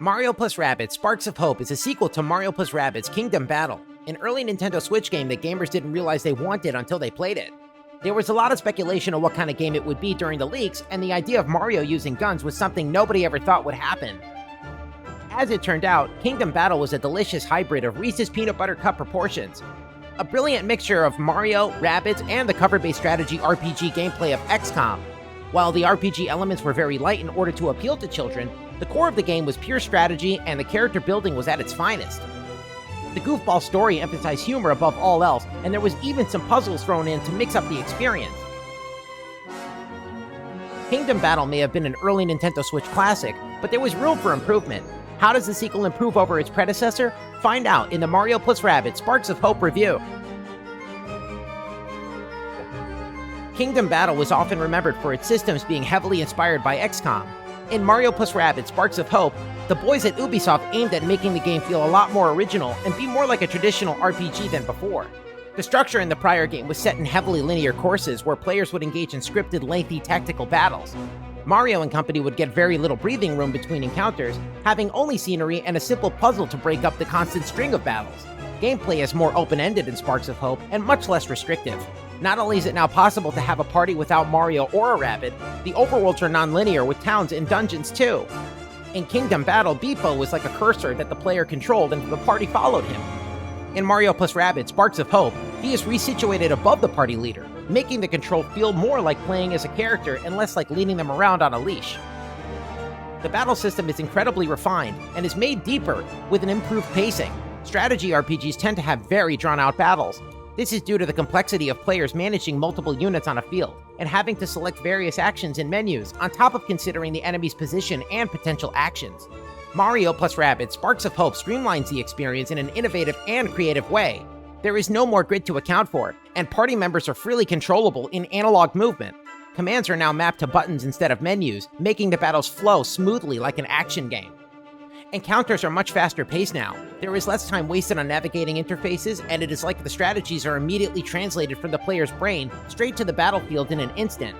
Mario plus Rabbids Sparks of Hope is a sequel to Mario plus Rabbids Kingdom Battle, an early Nintendo Switch game that gamers didn't realize they wanted until they played it. There was a lot of speculation on what kind of game it would be during the leaks, and the idea of Mario using guns was something nobody ever thought would happen. As it turned out, Kingdom Battle was a delicious hybrid of Reese's Peanut Butter Cup proportions. A brilliant mixture of Mario, Rabbids, and the cover-based strategy RPG gameplay of XCOM. While the RPG elements were very light in order to appeal to children, the core of the game was pure strategy and the character building was at its finest. The goofball story emphasized humor above all else, and there was even some puzzles thrown in to mix up the experience. Kingdom Battle may have been an early Nintendo Switch classic, but there was room for improvement. How does the sequel improve over its predecessor? Find out in the Mario plus Rabbids Sparks of Hope review. Kingdom Battle was often remembered for its systems being heavily inspired by XCOM. In Mario plus Rabbids Sparks of Hope, the boys at Ubisoft aimed at making the game feel a lot more original and be more like a traditional RPG than before. The structure in the prior game was set in heavily linear courses where players would engage in scripted, lengthy tactical battles. Mario and company would get very little breathing room between encounters, having only scenery and a simple puzzle to break up the constant string of battles. Gameplay is more open-ended in Sparks of Hope and much less restrictive. Not only is it now possible to have a party without Mario or a Rabbid, the overworlds are non-linear with towns and dungeons too. In Kingdom Battle, Beepo was like a cursor that the player controlled and the party followed him. In Mario plus Rabbids Sparks of Hope, he is resituated above the party leader, making the control feel more like playing as a character and less like leading them around on a leash. The battle system is incredibly refined and is made deeper with an improved pacing. Strategy RPGs tend to have very drawn-out battles. This is due to the complexity of players managing multiple units on a field, and having to select various actions in menus, on top of considering the enemy's position and potential actions. Mario plus Rabbids Sparks of Hope streamlines the experience in an innovative and creative way. There is no more grid to account for, and party members are freely controllable in analog movement. Commands are now mapped to buttons instead of menus, making the battles flow smoothly like an action game. Encounters are much faster paced now. There is less time wasted on navigating interfaces, and it is like the strategies are immediately translated from the player's brain straight to the battlefield in an instant.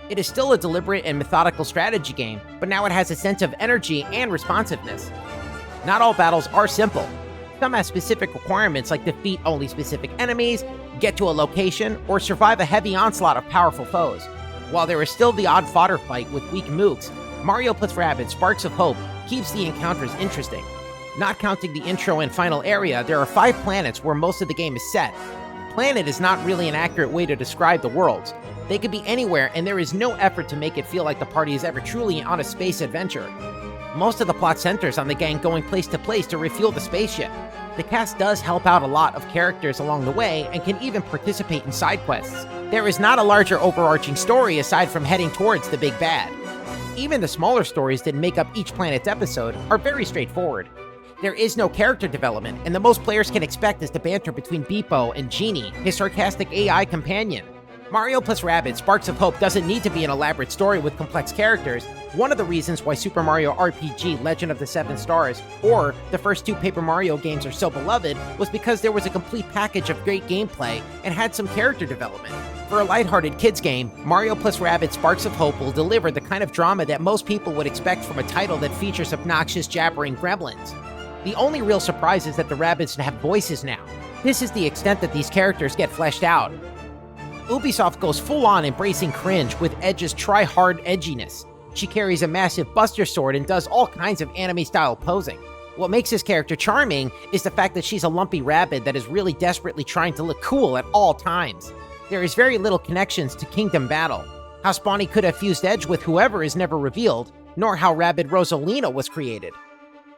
It is still a deliberate and methodical strategy game, but now it has a sense of energy and responsiveness. Not all battles are simple. Some have specific requirements like defeat only specific enemies, get to a location, or survive a heavy onslaught of powerful foes. While there is still the odd fodder fight with weak mooks, Mario plus Rabbids Sparks of Hope keeps the encounters interesting. Not counting the intro and final area, there are 5 planets where most of the game is set. Planet is not really an accurate way to describe the worlds. They could be anywhere, and there is no effort to make it feel like the party is ever truly on a space adventure. Most of the plot centers on the gang going place to place to refuel the spaceship. The cast does help out a lot of characters along the way and can even participate in side quests. There is not a larger overarching story aside from heading towards the big bad. Even the smaller stories that make up each planet's episode are very straightforward. There is no character development, and the most players can expect is the banter between Beepo and Genie, his sarcastic AI companion. Mario plus Rabbids Sparks of Hope doesn't need to be an elaborate story with complex characters. One of the reasons why Super Mario RPG Legend of the Seven Stars, or the first 2 Paper Mario games are so beloved, was because there was a complete package of great gameplay and had some character development. For a lighthearted kids game, Mario plus Rabbids Sparks of Hope will deliver the kind of drama that most people would expect from a title that features obnoxious jabbering gremlins. The only real surprise is that the Rabbids have voices now. This is the extent that these characters get fleshed out. Ubisoft goes full-on embracing cringe with Edge's try-hard edginess. She carries a massive buster sword and does all kinds of anime-style posing. What makes this character charming is the fact that she's a lumpy rabbit that is really desperately trying to look cool at all times. There is very little connections to Kingdom Battle. How Spawny could have fused Edge with whoever is never revealed, nor how Rabbid Rosalina was created.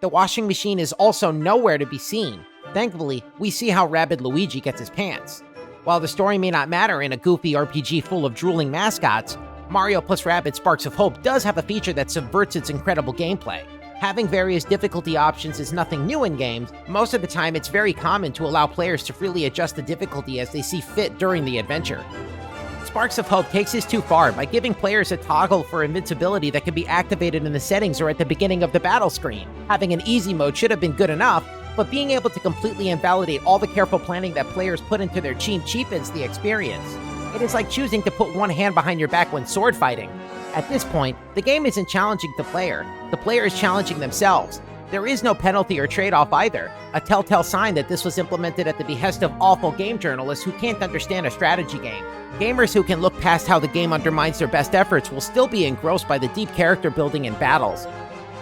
The washing machine is also nowhere to be seen. Thankfully, we see how Rabbid Luigi gets his pants. While the story may not matter in a goofy RPG full of drooling mascots, Mario plus Rabbids Sparks of Hope does have a feature that subverts its incredible gameplay. Having various difficulty options is nothing new in games. Most of the time, it's very common to allow players to freely adjust the difficulty as they see fit during the adventure. Sparks of Hope takes this too far by giving players a toggle for invincibility that can be activated in the settings or at the beginning of the battle screen. Having an easy mode should have been good enough, but being able to completely invalidate all the careful planning that players put into their team cheapens the experience. It is like choosing to put one hand behind your back when sword fighting. At this point, the game isn't challenging the player is challenging themselves. There is no penalty or trade-off either, a telltale sign that this was implemented at the behest of awful game journalists who can't understand a strategy game. Gamers who can look past how the game undermines their best efforts will still be engrossed by the deep character building and battles.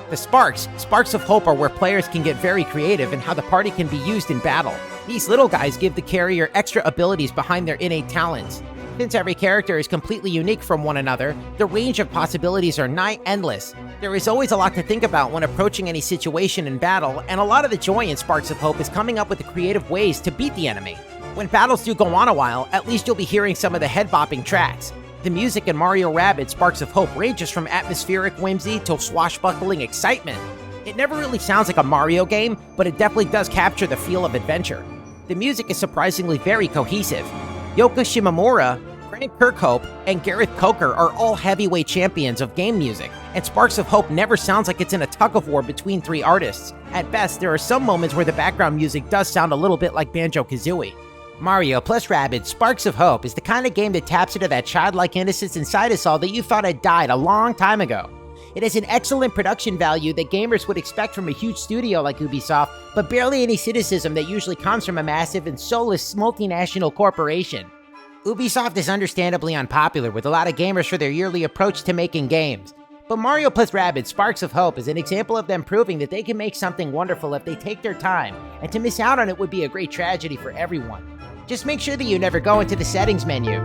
The sparks of hope are where players can get very creative in how the party can be used in battle. These little guys give the carrier extra abilities behind their innate talents. Since every character is completely unique from one another, the range of possibilities are nigh endless. There is always a lot to think about when approaching any situation in battle, and a lot of the joy in Sparks of Hope is coming up with the creative ways to beat the enemy. When battles do go on a while, at least you'll be hearing some of the head-bopping tracks. The music in Mario Rabbids Sparks of Hope ranges from atmospheric whimsy to swashbuckling excitement. It never really sounds like a Mario game, but it definitely does capture the feel of adventure. The music is surprisingly very cohesive. Yoko Shimomura, Grant Kirkhope, and Gareth Coker are all heavyweight champions of game music, and Sparks of Hope never sounds like it's in a tug-of-war between three artists. At best, there are some moments where the background music does sound a little bit like Banjo-Kazooie. Mario plus Rabbids Sparks of Hope is the kind of game that taps into that childlike innocence inside us all that you thought had died a long time ago. It has an excellent production value that gamers would expect from a huge studio like Ubisoft, but barely any cynicism that usually comes from a massive and soulless multinational corporation. Ubisoft is understandably unpopular with a lot of gamers for their yearly approach to making games. But Mario plus Rabbids Sparks of Hope is an example of them proving that they can make something wonderful if they take their time, and to miss out on it would be a great tragedy for everyone. Just make sure that you never go into the settings menu.